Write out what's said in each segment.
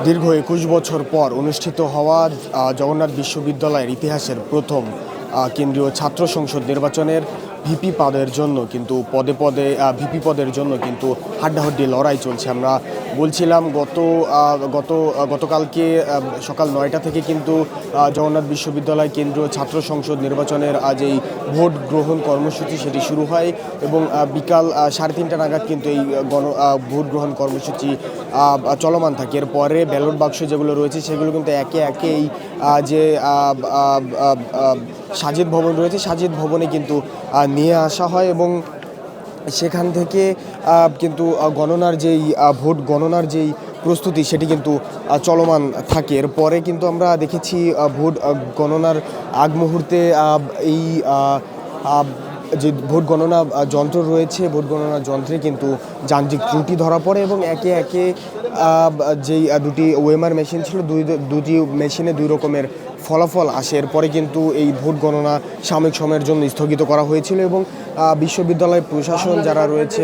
দীর্ঘ ২১ বছর পর অনুষ্ঠিত হওয়া জগন্নাথ বিশ্ববিদ্যালয়ের ইতিহাসের প্রথম কেন্দ্রীয় ছাত্র সংসদ নির্বাচনের ভিপি পদের জন্য কিন্তু ভিপি পদের জন্য কিন্তু হাড্ডাহাড্ডি লড়াই চলছে। আমরা বলছিলাম গতকালকে সকাল ৯টা থেকে কিন্তু জগন্নাথ বিশ্ববিদ্যালয় কেন্দ্রীয় ছাত্র সংসদ নির্বাচনের আজ এই ভোট গ্রহণ কর্মসূচি সেটি শুরু হয় এবং বিকাল ৩:৩০ নাগাদ কিন্তু এই ভোট গ্রহণ কর্মসূচি চলমান থাকে। এরপরে ব্যালট বাক্স যেগুলো রয়েছে সেগুলো কিন্তু একে একে এই যে সাজিদ ভবন রয়েছে সাজিদ ভবনে কিন্তু নিয়ে আসা হয় এবং সেখান থেকে কিন্তু ভোট গণনার যেই প্রস্তুতি সেটি কিন্তু চলমান থাকে। এরপরে কিন্তু আমরা দেখেছি ভোট গণনার আগ মুহূর্তে এই যে ভোট গণনা যন্ত্র রয়েছে ভোট গণনা যন্ত্রে কিন্তু যান্ত্রিক ত্রুটি ধরা পড়ে এবং একে একে যেই দুটি ওএমআর মেশিন ছিল দুটি মেশিনে দুই রকমের ফলাফল আসে। এরপরে কিন্তু এই ভোট গণনা সাময়িক সময়ের জন্য স্থগিত করা হয়েছিল এবং বিশ্ববিদ্যালয় প্রশাসন যারা রয়েছে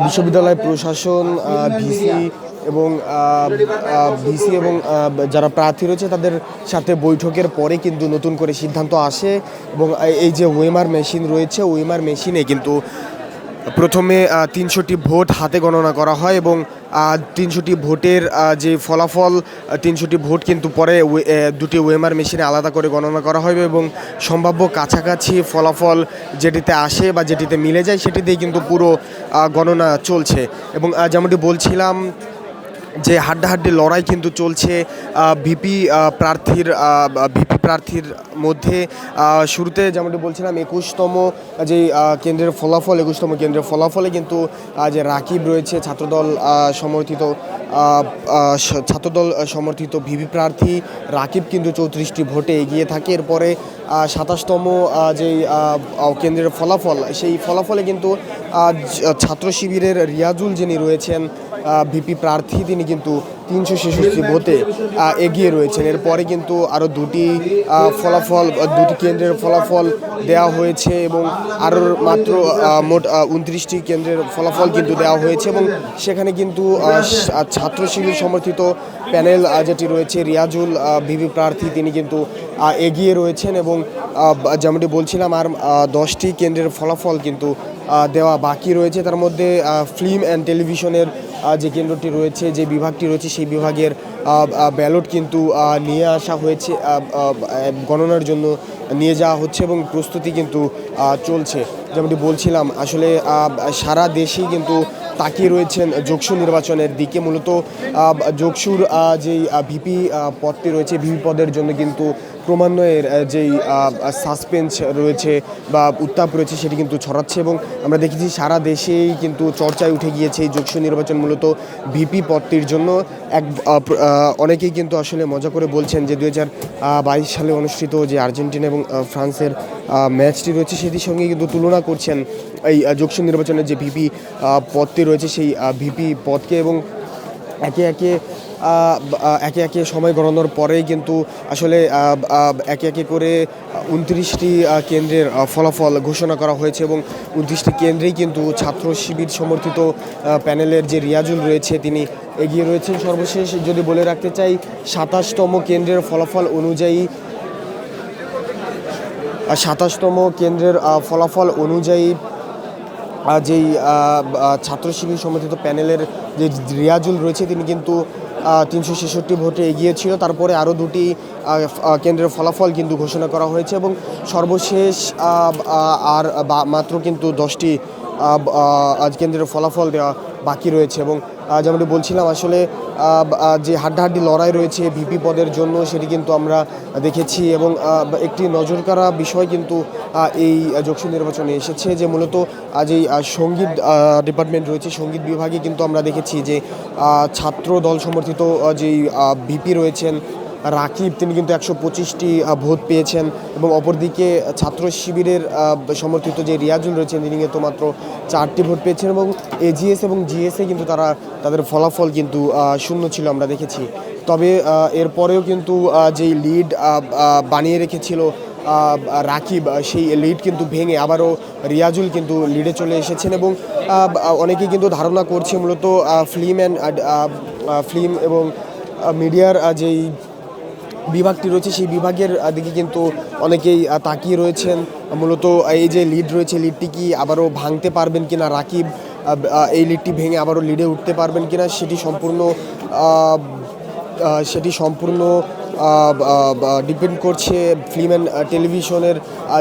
বিশ্ববিদ্যালয় প্রশাসন ভিসি এবং যারা প্রার্থী রয়েছে তাদের সাথে বৈঠকের পরে কিন্তু নতুন করে সিদ্ধান্ত আসে এবং এই যে ওএমআর মেশিন রয়েছে ওএমআর মেশিনে কিন্তু প্রথমে ৩০০টি ভোট হাতে গণনা করা হয় এবং ৩০০টি ভোটের যে ফলাফল ৩০০টি ভোট কিন্তু পরে দুটি ওএমআর মেশিনে আলাদা করে গণনা করা হবে এবং সম্ভাব্য কাছাকাছি ফলাফল যেটিতে আসে বা যেটিতে মিলে যায় সেটি দিয়ে কিন্তু পুরো গণনা চলছে। এবং যেমনটি বলছিলাম যে হাড্ডাহাড্ডি লড়াই কিন্তু চলছে ভিপি প্রার্থীর মধ্যে। শুরুতে যেমনটি বলছিলাম ২১তম যে কেন্দ্রের ফলাফলে কিন্তু যে রাকিব রয়েছে ছাত্রদল সমর্থিত ভিপি প্রার্থী রাকিব কিন্তু ৩৪টি ভোটে এগিয়ে থাকে। এরপরে ২৭তম যেই কেন্দ্রের ফলাফল সেই ফলাফলে কিন্তু ছাত্র শিবিরের রিয়াজুল যিনি রয়েছেন ভিপি প্রার্থী তিনি কিন্তু ৩৬৬ ভোটে এগিয়ে রয়েছেন। এরপরে কিন্তু আরও দুটি কেন্দ্রের ফলাফল দেওয়া হয়েছে এবং আরও মাত্র মোট ২৯টি কেন্দ্রের ফলাফল কিন্তু দেওয়া হয়েছে এবং সেখানে কিন্তু ছাত্র শিবির সমর্থিত প্যানেল যেটি রয়েছে রিয়াজুল ভিপি প্রার্থী তিনি কিন্তু এগিয়ে রয়েছেন এবং যেমনটি বলছিলাম আর 10টি কেন্দ্রের ফলাফল কিন্তু দেওয়া বাকি রয়েছে। তার মধ্যে ফিল্ম অ্যান্ড টেলিভিশনের যে কেন্দ্রটি রয়েছে যে বিভাগটি রয়েছে সেই বিভাগের ব্যালট কিন্তু নিয়ে আসা হয়েছে গণনার জন্য নিয়ে যাওয়া হচ্ছে এবং প্রস্তুতি কিন্তু চলছে। যেমনটি বলছিলাম আসলে সারা দেশেই কিন্তু তাকিয়ে রয়েছেন যোগসু নির্বাচনের দিকে। মূলত যোগসুর যেই ভিপি পদটি রয়েছে ভিপি পদের জন্য কিন্তু ক্রমান্বয়ের যেই সাসপেন্স রয়েছে বা উত্তাপ রয়েছে সেটি কিন্তু ছড়াচ্ছে এবং আমরা দেখেছি সারা দেশেই কিন্তু চর্চায় উঠে গিয়েছে এই যোগসু নির্বাচন মূলত ভিপি পদটির জন্য। অনেকেই কিন্তু আসলে মজা করে বলছেন যে ২০২২ সালে অনুষ্ঠিত যে আর্জেন্টিনা এবং ফ্রান্সের ম্যাচটি রয়েছে সেটির সঙ্গে কিন্তু তুলনা করছেন এই যোগসু নির্বাচনের যে ভিপি পদটি রয়েছে সেই ভিপি পদকে এবং একে একে সময় গণনার পরেই কিন্তু আসলে একে একে করে ২৯টি কেন্দ্রের ফলাফল ঘোষণা করা হয়েছে এবং ২৯টি কেন্দ্রেই কিন্তু ছাত্র শিবির সমর্থিত প্যানেলের যে রিয়াজুল রয়েছে তিনি এগিয়ে রয়েছেন। সর্বশেষ যদি বলে রাখতে চাই ২৭তম কেন্দ্রের ফলাফল অনুযায়ী যেই ছাত্র শিবির সমর্থিত প্যানেলের যে রিয়াজুল রয়েছে তিনি কিন্তু ৩৬৬ ভোটে এগিয়েছিল। তারপরে আরও দুটি কেন্দ্রের ফলাফল কিন্তু ঘোষণা করা হয়েছে এবং সর্বশেষ আর মাত্র কিন্তু 10টি কেন্দ্রের ফলাফল দেওয়া বাকি রয়েছে এবং যেমনটি বলছিলাম আসলে যে হাড্ডাহাড্ডি লড়াই রয়েছে ভিপি পদের জন্য সেটি কিন্তু আমরা দেখেছি এবং একটি নজরকাড়া বিষয় কিন্তু এই যোগসু নির্বাচনে এসেছে যে মূলত যেই সঙ্গীত ডিপার্টমেন্ট রয়েছে সঙ্গীত বিভাগে কিন্তু আমরা দেখেছি যে ছাত্র দল সমর্থিত যেই ভিপি রয়েছেন রাকিব তিনি কিন্তু ১২৫টি ভোট পেয়েছেন এবং অপরদিকে ছাত্র শিবিরের সমর্থিত যে রিয়াজুল রয়েছেন তিনি কিন্তু মাত্র 4টি ভোট পেয়েছেন এবং এজিএস এবং জিএসএ কিন্তু তাদের ফলাফল কিন্তু শূন্য ছিল আমরা দেখেছি। তবে এরপরেও কিন্তু যেই লিড বানিয়ে রেখেছিল রাকিব সেই লিড কিন্তু ভেঙে আবারও রিয়াজুল কিন্তু লিডে চলে এসেছেন এবং অনেকেই কিন্তু ধারণা করছে মূলত ফিল্ম অ্যান্ড ফিল্ম এবং মিডিয়ার যেই বিভাগটি রয়েছে সেই বিভাগের দিকে কিন্তু অনেকেই তাকিয়ে রয়েছেন। মূলত এই যে লিড রয়েছে, লিডটি কি আবারও ভাঙতে পারবেন কিনা রাকিব, এই লিডটি ভেঙে আবারও লিডে উঠতে পারবেন কিনা সেটি সম্পূর্ণ ডিপেন্ড করছে ফিল্ম অ্যান্ড টেলিভিশনের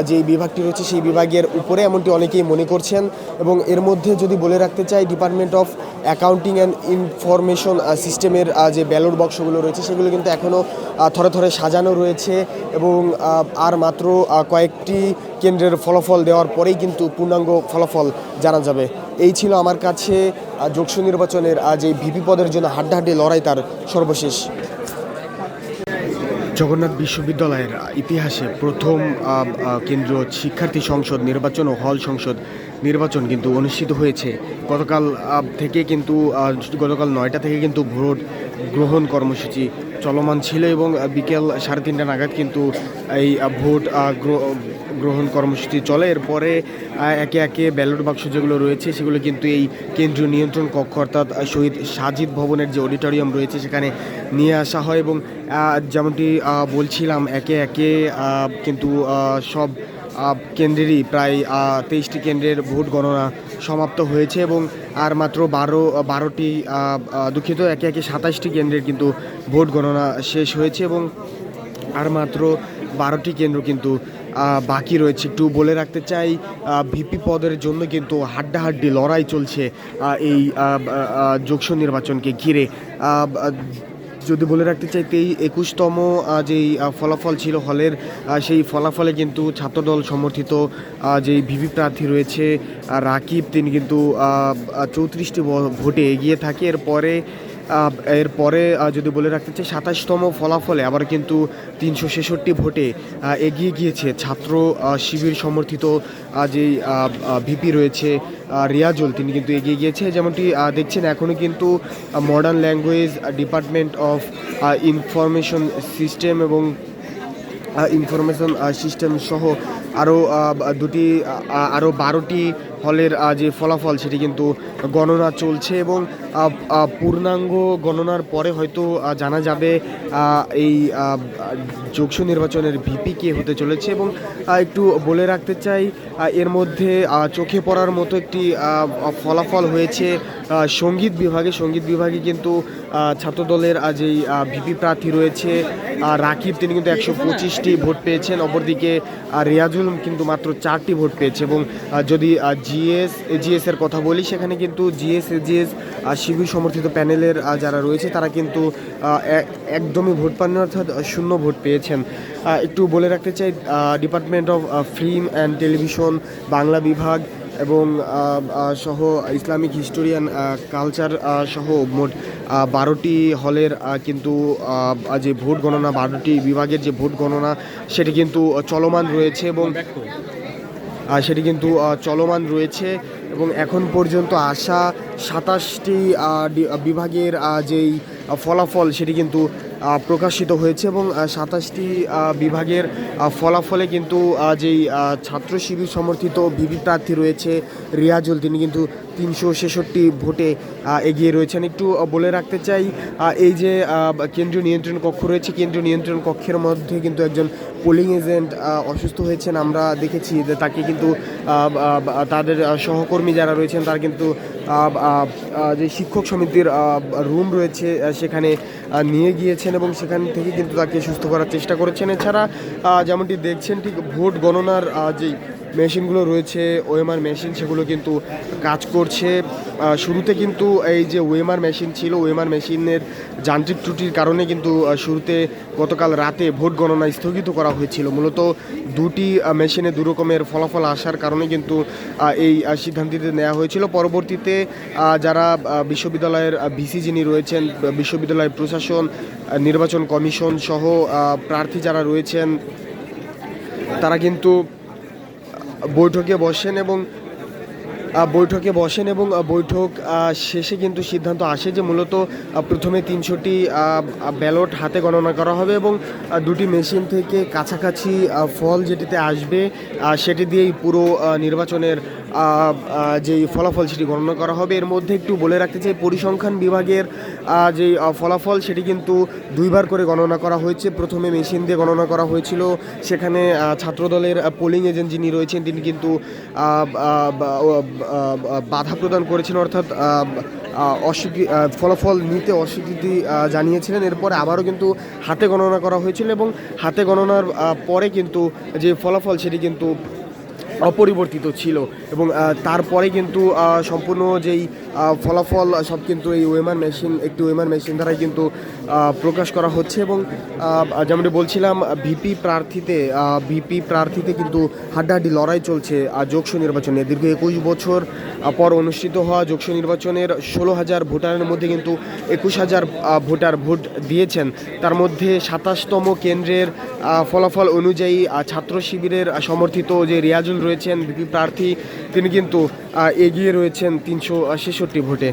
যে বিভাগটি রয়েছে সেই বিভাগের উপরে, এমনটি অনেকেই মনে করছেন। এবং এর মধ্যে যদি বলে রাখতে চাই, department of accounting and information সিস্টেমের যে ব্যালট বক্সগুলো রয়েছে সেগুলো কিন্তু এখনও থরে থরে সাজানো রয়েছে এবং আর মাত্র কয়েকটি কেন্দ্রের ফলাফল দেওয়ার পরেই কিন্তু পূর্ণাঙ্গ ফলাফল জানা যাবে। এই ছিল আমার কাছে যোগসু নির্বাচনের যে ভিপি পদের জন্য হাড্ডাহাড্ডি লড়াই তার সর্বশেষ। জগন্নাথ বিশ্ববিদ্যালয়ের ইতিহাসে প্রথম কেন্দ্রীয় শিক্ষার্থী সংসদ নির্বাচন ও হল সংসদ নির্বাচন কিন্তু অনুষ্ঠিত হয়েছে গতকাল গতকাল 9টা থেকে কিন্তু ভোট গ্রহণ কর্মসূচি চলমান ছিল এবং বিকেল 3:30 নাগাদ কিন্তু এই ভোট গ্রহণ কর্মসূচি চলে। এরপরে একে একে ব্যালট বাক্স যেগুলো রয়েছে সেগুলো কিন্তু এই কেন্দ্রীয় নিয়ন্ত্রণ কক্ষ অর্থাৎ শহীদ সাজিদ ভবনের যে অডিটোরিয়াম রয়েছে সেখানে নিয়ে আসা হয় এবং যেমনটি বলছিলাম একে একে কিন্তু সব কেন্দ্রেরই প্রায় 23টি কেন্দ্রের ভোট গণনা সমাপ্ত হয়েছে এবং আর মাত্র 12টি দুঃখিত একে একে 27টি কেন্দ্রের কিন্তু ভোট গণনা শেষ হয়েছে এবং আর মাত্র 12টি কেন্দ্র কিন্তু বাকি রয়েছে। একটু বলে রাখতে চাই, ভিপি পদের জন্য কিন্তু হাড্ডাহাড্ডি লড়াই চলছে এই যোগসু নির্বাচনকে ঘিরে। যদি বলে রাখতে চাই 21তম যেই ফলাফল ছিল হলের, সেই ফলাফলে কিন্তু ছাত্রদল সমর্থিত যেই ভিপি প্রার্থী রয়েছে রাকিব, তিনি কিন্তু 34টি ভোটে এগিয়ে থাকে। এরপরে যদি বলে রাখতে চাই 27তম ফলাফলে আবার কিন্তু 366 ভোটে এগিয়ে গিয়েছে ছাত্র শিবির সমর্থিত যেই ভিপি রয়েছে রিয়াজুল, তিনি কিন্তু এগিয়ে গিয়েছে। যেমনটি দেখছেন এখনও কিন্তু modern language, department of information system এবং ইনফরমেশন সিস্টেম সহ আরও 12টি হলের যে ফলাফল সেটি কিন্তু গণনা চলছে এবং পূর্ণাঙ্গ গণনার পরে হয়তো জানা যাবে এই যোগসু নির্বাচনের ভিপি কে হতে চলেছে। এবং একটু বলে রাখতে চাই এর মধ্যে চোখে পড়ার মতো একটি ফলাফল হয়েছে সঙ্গীত বিভাগে কিন্তু ছাত্রদলের যেই ভিপি প্রার্থী রয়েছে রাকিব, তিনি কিন্তু 125টি ভোট পেয়েছেন, অপরদিকে রিয়াজুল কিন্তু মাত্র 4টি ভোট পেয়েছে। এবং যদি জিএস এর কথা বলি, সেখানে কিন্তু জিএস শিবির সমর্থিত প্যানেলের যারা রয়েছে তারা কিন্তু একদমই ভোট পাননি, অর্থাৎ 0 ভোট পেয়েছেন। একটু বলে রাখতে চাই department of film and television Bangla বিভাগ এবং সহ ইসলামিক হিস্টোরি অ্যান্ড কালচার সহ মোট 12টি হলের কিন্তু যে ভোট গণনা, 12টি বিভাগের যে ভোট গণনা সেটি কিন্তু চলমান রয়েছে এবং এখন পর্যন্ত আসা 27টি বিভাগের যেই ফলাফল সেটি কিন্তু প্রকাশিত হয়েছে এবং 27টি বিভাগের ফলাফলে কিন্তু যেই ছাত্র শিবির সমর্থিত ভিপি প্রার্থী রয়েছে রিয়াজুল, তিনি কিন্তু 366 ভোটে এগিয়ে রয়েছেন। একটু বলে রাখতে চাই এই যে কেন্দ্রীয় নিয়ন্ত্রণ কক্ষ রয়েছে, কেন্দ্রীয় নিয়ন্ত্রণ কক্ষের মধ্যে কিন্তু একজন পোলিং এজেন্ট অসুস্থ হয়েছেন। আমরা দেখেছি যে তাকে কিন্তু তাদের সহকর্মী যারা রয়েছেন তারা কিন্তু যে শিক্ষক সমিতির রুম রয়েছে সেখানে নিয়ে গিয়েছেন এবং সেখান থেকে কিন্তু তাকে সুস্থ করার চেষ্টা করেছেন। এছাড়া যেমনটি দেখছেন ঠিক ভোট গণনার যেই মেশিনগুলো রয়েছে, ওএমআর মেশিন, সেগুলো কিন্তু কাজ করছে। শুরুতে কিন্তু এই যে ওএমআর মেশিন ছিল, ওএমআর মেশিনের যান্ত্রিক ত্রুটির কারণে কিন্তু শুরুতে গতকাল রাতে ভোট গণনা স্থগিত করা হয়েছিল। মূলত দুটি মেশিনে দু রকমের ফলাফল আসার কারণে কিন্তু এই সিদ্ধান্তটি নেওয়া হয়েছিল। পরবর্তীতে যারা বিশ্ববিদ্যালয়ের ভিসি যিনি রয়েছেন, বিশ্ববিদ্যালয় প্রশাসন, নির্বাচন কমিশন সহ প্রার্থী যারা রয়েছেন তারা কিন্তু বৈঠকে বসেন এবং বৈঠকে বসেন এবং বৈঠক শেষে কিন্তু সিদ্ধান্ত আসে যে মূলত প্রথমে 300টি ব্যালট হাতে গণনা করা হবে এবং দুটি মেশিন থেকে কাছাকাছি ফল যেটিতে আসবে সেটি দিয়েই পুরো নির্বাচনের যেই ফলাফল সেটি গণনা করা হবে। এর মধ্যে একটু বলে রাখতে চাই, পরিসংখ্যান বিভাগের যেই ফলাফল সেটি কিন্তু দুইবার করে গণনা করা হয়েছে। প্রথমে মেশিন দিয়ে গণনা করা হয়েছিল, সেখানে ছাত্রদলের পোলিং এজেন্ট যিনি রয়েছেন তিনি কিন্তু বাধা প্রদান করেছেন, অর্থাৎ ফলাফল নিতে অস্বীকৃতি জানিয়েছিলেন। এরপরে আবারও কিন্তু হাতে গণনা করা হয়েছিল এবং হাতে গণনার পরে কিন্তু যে ফলাফল সেটি কিন্তু অপরিবর্তিত ছিল এবং তারপরে কিন্তু সম্পূর্ণ যেই ফলাফল সব কিন্তু এই একটি ওএমআর মেশিন দ্বারাই কিন্তু প্রকাশ করা হচ্ছে। এবং যেমনটি বলছিলাম, ভিপি প্রার্থীতে কিন্তু হাড্ডাহাড্ডি লড়াই চলছে যোগসু নির্বাচনে। দীর্ঘ 21 বছর পর অনুষ্ঠিত হওয়া যোগসু নির্বাচনের 16,000 ভোটারের মধ্যে কিন্তু 21,000 ভোটার ভোট দিয়েছেন। তার মধ্যে 27তম কেন্দ্রের ফলাফল অনুযায়ী ছাত্র শিবিরের সমর্থিত যে রিয়াজুল রয়েছেন ভিপি প্রার্থী, তিনি কিন্তু এগিয়ে রয়েছেন 366 ভোটে।